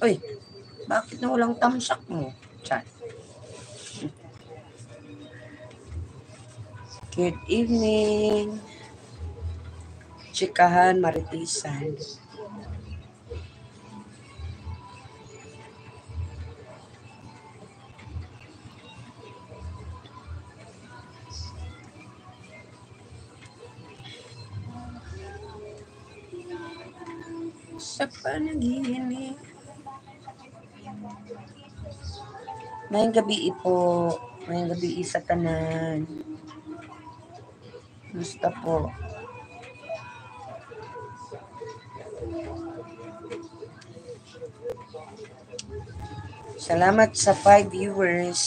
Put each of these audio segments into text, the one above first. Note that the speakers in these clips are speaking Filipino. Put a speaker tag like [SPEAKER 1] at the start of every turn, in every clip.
[SPEAKER 1] Uy, bakit na walang tamsak mo? Chan. Good evening. Chikahan, Maritisan. Sa panaginip. Mayang gabi po. Mayang gabi sa tanan. Gusto po. Salamat sa 5 viewers.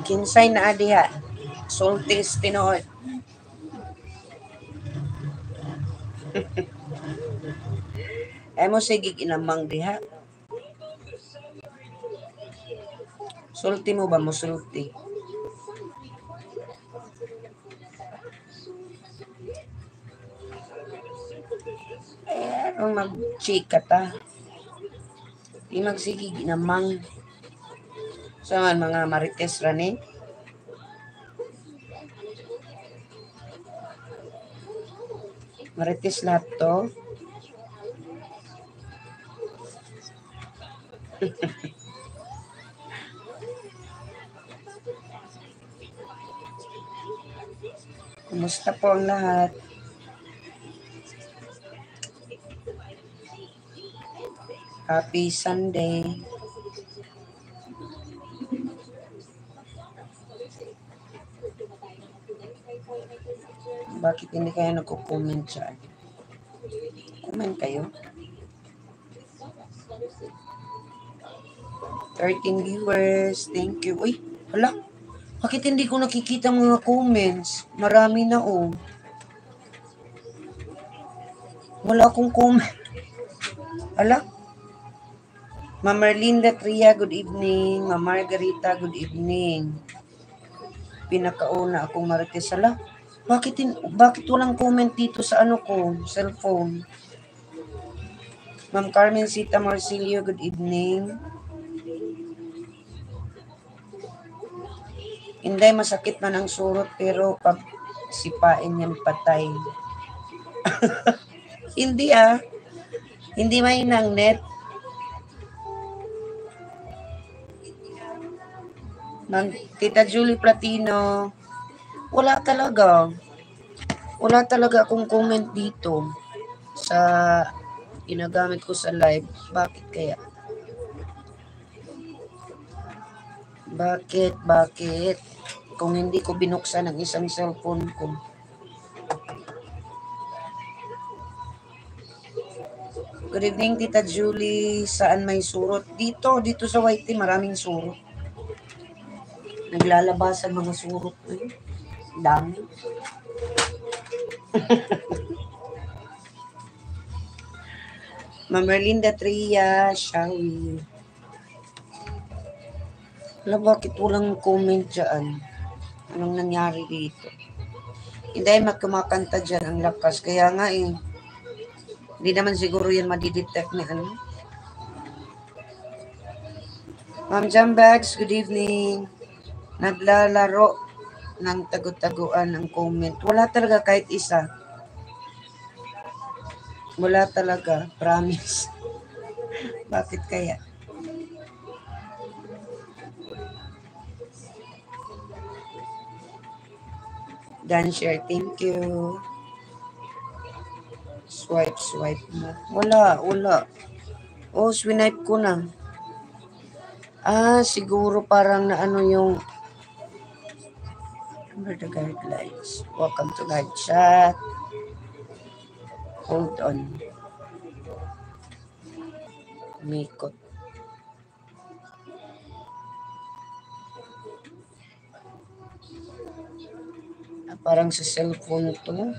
[SPEAKER 1] Kinsay na adiha. Sultis tinuod. Ay mo sige ginamang diha. Sulti mo ba mo sulti? Ang mag-chika ta. Di magsige ginamang. Sa mga marites rani. Marites lahat to. Kumusta po ang lahat? Happy Sunday. Bakit hindi kayo nagko-comment dyan? Comment kayo. 13 viewers. Thank you. Uy, hala. Bakit hindi ko nakikita mga comments? Marami na oh. Wala akong comment. Hala. Ma'am Merlinda Tria, good evening. Ma'am Margarita, good evening. Pinakauna akong marites. Hala. Bakit walang comment dito sa ano ko, cellphone? Ma'am Carmen Sita Marcilio, good evening. Hindi, masakit man ang surot pero pag sipain yan patay. Hindi Hindi mahinang net. Tita Julie Platino, wala talaga akong comment dito sa ginagamit ko sa live. Bakit kaya? Bakit? Kung hindi ko binuksan ang isang cellphone ko. Good evening, Tita Julie. Saan may surot? Dito sa White maraming surot. Naglalabasan mga surot. Dami. Ma'am Merlinda Tria, Shawi. Wala, bakit walang comment dyan? Anong nangyari dito? Hindi kumakanta dyan ang lakas. Kaya nga hindi naman siguro yan madidetect na ano. Ma'am Jambags, good evening. Naglalaro ng tago-taguan ang comment. Wala talaga kahit isa. Wala talaga, promise. Bakit kaya? Dan share, thank you. Swipe mo. Wala. Oh, swinipe ko na. Siguro parang na ano yung under the guidelines. Welcome to live chat. Hold on. Mikot. Parang sa cellphone to.